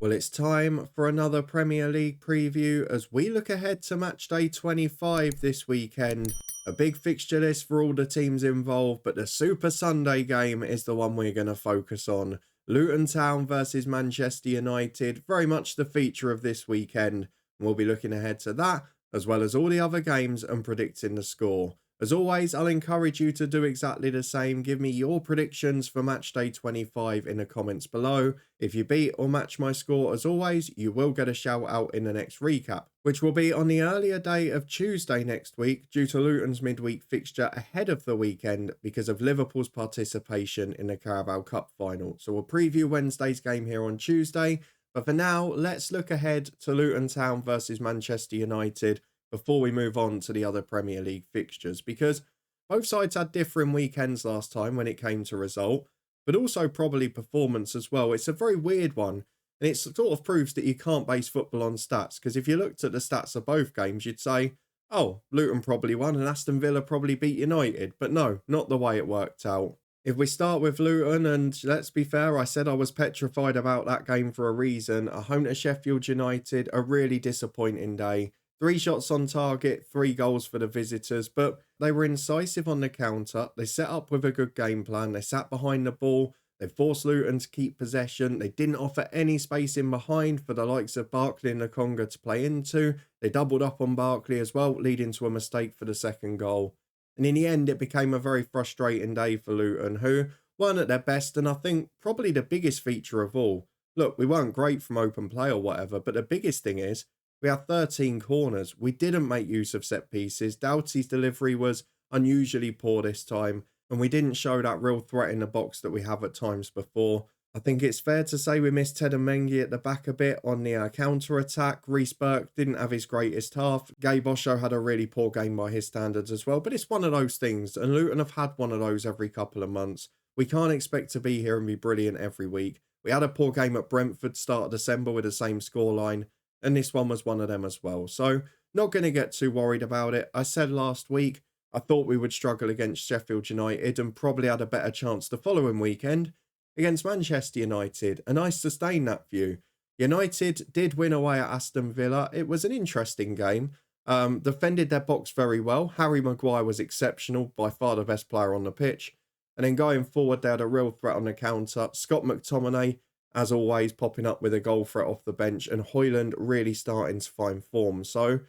Well, it's time for another Premier League preview as we look ahead to matchday 25 this weekend. A big fixture list for all the teams involved, but the Super Sunday game is the one we're going to focus on. Luton Town versus Manchester United, very much the feature of this weekend. We'll be looking ahead to that, as well as all the other games and predicting the score. As always, I'll encourage you to do exactly the same. Give me your predictions for matchday 25 in the comments below. If you beat or match my score, as always, you will get a shout out in the next recap, which will be on the earlier day of Tuesday next week due to Luton's midweek fixture ahead of the weekend because of Liverpool's participation in the Carabao Cup final. So we'll preview Wednesday's game here on Tuesday. But for now, let's look ahead to Luton Town versus Manchester United before we move on to the other Premier League fixtures, because both sides had differing weekends last time when it came to result, but also probably performance as well. It's a very weird one, and it sort of proves that you can't base football on stats, because if you looked at the stats of both games, you'd say, oh, Luton probably won and Aston Villa probably beat United, but no, not the way it worked out. If we start with Luton, and let's be fair, I said I was petrified about that game for a reason. A home to Sheffield United, a really disappointing day. 3 shots on target, 3 goals for the visitors, but they were incisive on the counter. They set up with a good game plan. They sat behind the ball. They forced Luton to keep possession. They didn't offer any space in behind for the likes of Barkley and Nakonga to play into. They doubled up on Barkley as well, leading to a mistake for the second goal. And in the end, it became a very frustrating day for Luton, who weren't at their best, and I think probably the biggest feature of all. Look, we weren't great from open play or whatever, but the biggest thing is, we had 13 corners. We didn't make use of set pieces. Doughty's delivery was unusually poor this time, and we didn't show that real threat in the box that we have at times before. I think it's fair to say we missed Ted and Mengi at the back a bit on the counter-attack. Reece Burke didn't have his greatest half. Gabe Osho had a really poor game by his standards as well, but it's one of those things, and Luton have had one of those every couple of months. We can't expect to be here and be brilliant every week. We had a poor game at Brentford start of December with the same scoreline, and this one was one of them as well. So not going to get too worried about it. I said last week I thought we would struggle against Sheffield United and probably had a better chance the following weekend against Manchester United. And I sustained that view. United did win away at Aston Villa. It was an interesting game. Defended their box very well. Harry Maguire was exceptional, by far the best player on the pitch. And then going forward, they had a real threat on the counter. Scott McTominay, as always, popping up with a goal threat off the bench, and Højlund really starting to find form. So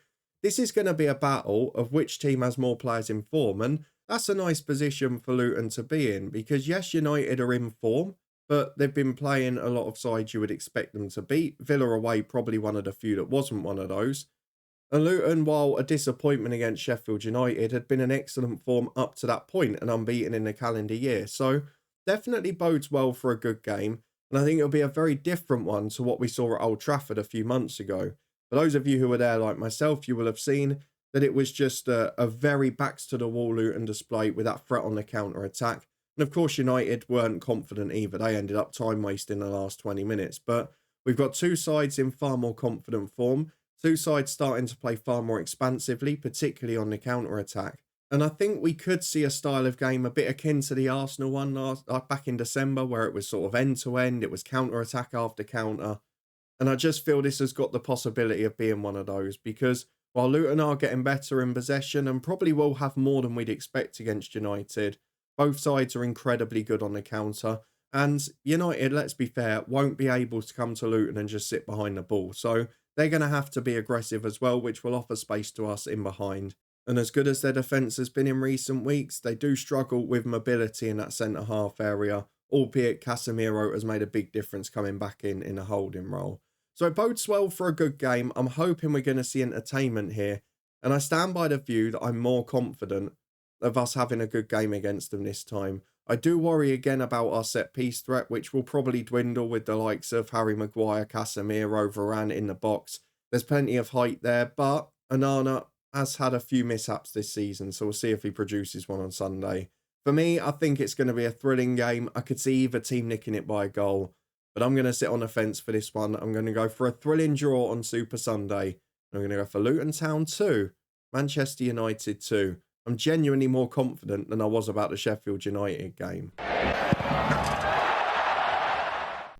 this is going to be a battle of which team has more players in form, and that's a nice position for Luton to be in, because yes, United are in form, but they've been playing a lot of sides you would expect them to beat. Villa away, probably one of the few that wasn't one of those. And Luton, while a disappointment against Sheffield United, had been in excellent form up to that point and unbeaten in the calendar year. So definitely bodes well for a good game. And I think it'll be a very different one to what we saw at Old Trafford a few months ago. For those of you who were there like myself, you will have seen that it was just a very backs-to-the-wall Luton display with that threat on the counter-attack. And of course, United weren't confident either. They ended up time-wasting the last 20 minutes. But we've got two sides in far more confident form. Two sides starting to play far more expansively, particularly on the counter-attack. And I think we could see a style of game a bit akin to the Arsenal one back in December, where it was sort of end-to-end, it was counter-attack after counter. And I just feel this has got the possibility of being one of those, because while Luton are getting better in possession and probably will have more than we'd expect against United, both sides are incredibly good on the counter. And United, let's be fair, won't be able to come to Luton and just sit behind the ball. So they're going to have to be aggressive as well, which will offer space to us in behind. And as good as their defence has been in recent weeks, they do struggle with mobility in that centre-half area, albeit Casemiro has made a big difference coming back in a holding role. So it bodes well for a good game. I'm hoping we're going to see entertainment here. And I stand by the view that I'm more confident of us having a good game against them this time. I do worry again about our set-piece threat, which will probably dwindle with the likes of Harry Maguire, Casemiro, Varane in the box. There's plenty of height there, but Onana has had a few mishaps this season, so we'll see if he produces one on Sunday. For me, I think it's going to be a thrilling game. I could see either team nicking it by a goal, but I'm going to sit on the fence for this one. I'm going to go for a thrilling draw on Super Sunday. I'm going to go for Luton Town 2, Manchester United 2. I'm genuinely more confident than I was about the Sheffield United game.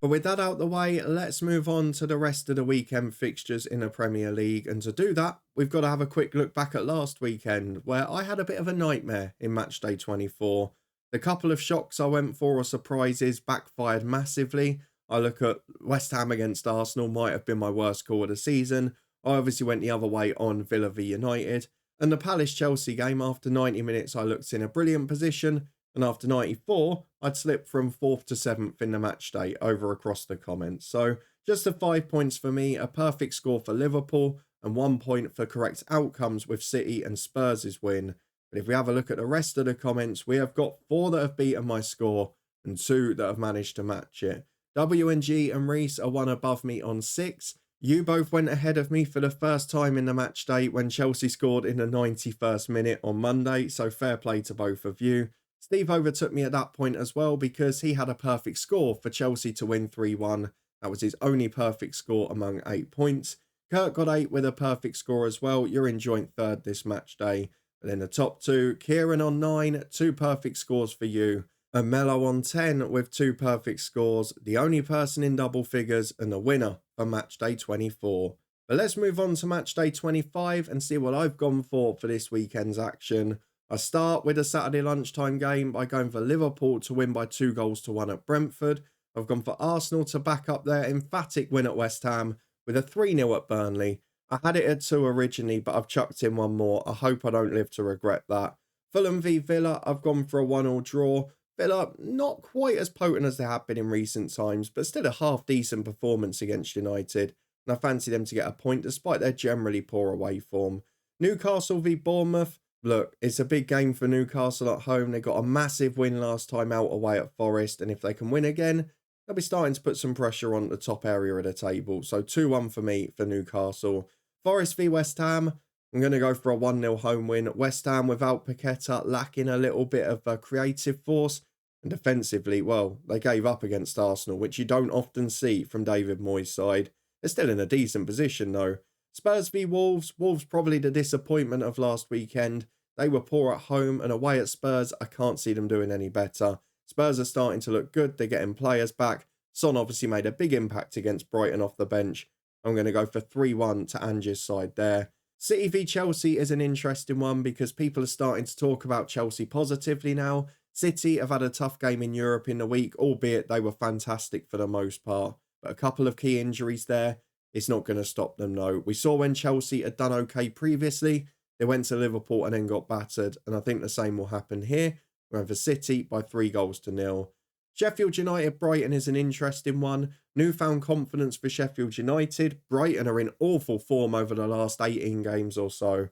But with that out the way, let's move on to the rest of the weekend fixtures in the Premier League. And to do that, we've got to have a quick look back at last weekend, where I had a bit of a nightmare in matchday 24. The couple of shocks I went for or surprises backfired massively. I look at West Ham against Arsenal, might have been my worst call of the season. I obviously went the other way on Villa v United. And the Palace-Chelsea game, after 90 minutes, I looked in a brilliant position. And after 94, I'd slipped from 4th to 7th in the match day over across the comments. So just the 5 points for me, a perfect score for Liverpool, and 1 point for correct outcomes with City and Spurs' win. But if we have a look at the rest of the comments, we have got 4 that have beaten my score and 2 that have managed to match it. WNG and Reese are 1 above me on 6. You both went ahead of me for the first time in the match day when Chelsea scored in the 91st minute on Monday, so fair play to both of you. Steve overtook me at that point as well because he had a perfect score for Chelsea to win 3-1. That was his only perfect score among 8 points. Kurt got 8 with a perfect score as well. You're in joint third this match day. But in the top 2, Kieran on 9, 2 perfect scores for you. And Mello on 10 with 2 perfect scores. The only person in double figures and the winner for match day 24. But let's move on to match day 25 and see what I've gone for this weekend's action. I start with a Saturday lunchtime game by going for Liverpool to win by 2-1 at Brentford. I've gone for Arsenal to back up their emphatic win at West Ham with a 3-0 at Burnley. I had it at 2 originally, but I've chucked in 1 more. I hope I don't live to regret that. Fulham v Villa, I've gone for a 1-1 draw. Villa, not quite as potent as they have been in recent times, but still a half-decent performance against United. And I fancy them to get a point despite their generally poor away form. Newcastle v Bournemouth. Look, it's a big game for Newcastle at home. They got a massive win last time out away at Forest. And if they can win again, they'll be starting to put some pressure on the top area of the table. So 2-1 for me for Newcastle. Forest v West Ham. I'm going to go for a 1-0 home win. West Ham without Paqueta lacking a little bit of a creative force. And defensively, well, they gave up against Arsenal, which you don't often see from David Moyes' side. They're still in a decent position though. Spurs v Wolves. Wolves probably the disappointment of last weekend. They were poor at home and away at Spurs. I can't see them doing any better. Spurs are starting to look good. They're getting players back. Son obviously made a big impact against Brighton off the bench. I'm going to go for 3-1 to Angie's side there. City v Chelsea is an interesting one because people are starting to talk about Chelsea positively now. City have had a tough game in Europe in the week, albeit they were fantastic for the most part. But a couple of key injuries there. It's not going to stop them, though. We saw when Chelsea had done okay previously, they went to Liverpool and then got battered. And I think the same will happen here. We're over City by 3-0. Sheffield United Brighton is an interesting one. Newfound confidence for Sheffield United. Brighton are in awful form over the last 18 games or so.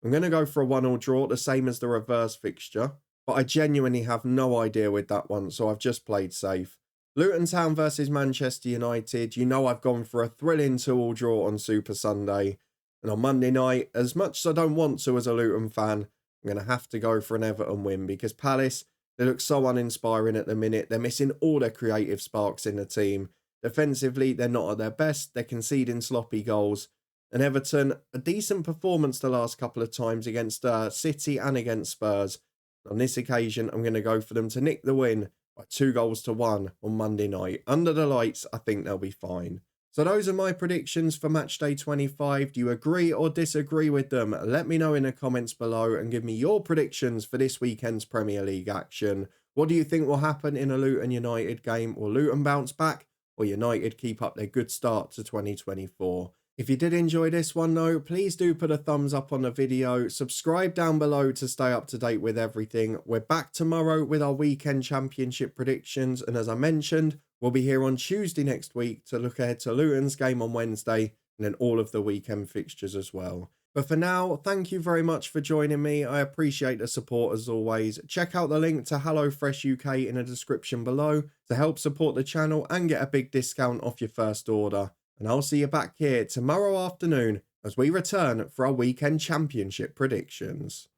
I'm going to go for a 1-1 draw, the same as the reverse fixture. But I genuinely have no idea with that one, so I've just played safe. Luton Town versus Manchester United. You know I've gone for a thrilling 2-2 draw on Super Sunday. And on Monday night, as much as I don't want to as a Luton fan, I'm going to have to go for an Everton win because Palace, they look so uninspiring at the minute. They're missing all their creative sparks in the team. Defensively, they're not at their best. They're conceding sloppy goals. And Everton, a decent performance the last couple of times against City and against Spurs. On this occasion, I'm going to go for them to nick the win by 2-1 on Monday night. Under the lights, I think they'll be fine. So those are my predictions for matchday 25. Do you agree or disagree with them? Let me know in the comments below and give me your predictions for this weekend's Premier League action. What do you think will happen in a Luton United game? Will Luton bounce back or United keep up their good start to 2024? If you did enjoy this one though, please do put a thumbs up on the video. Subscribe down below to stay up to date with everything. We're back tomorrow with our weekend championship predictions. And as I mentioned, we'll be here on Tuesday next week to look ahead to Luton's game on Wednesday and then all of the weekend fixtures as well. But for now, thank you very much for joining me. I appreciate the support as always. Check out the link to HelloFresh UK in the description below to help support the channel and get a big discount off your first order. And I'll see you back here tomorrow afternoon as we return for our weekend championship predictions.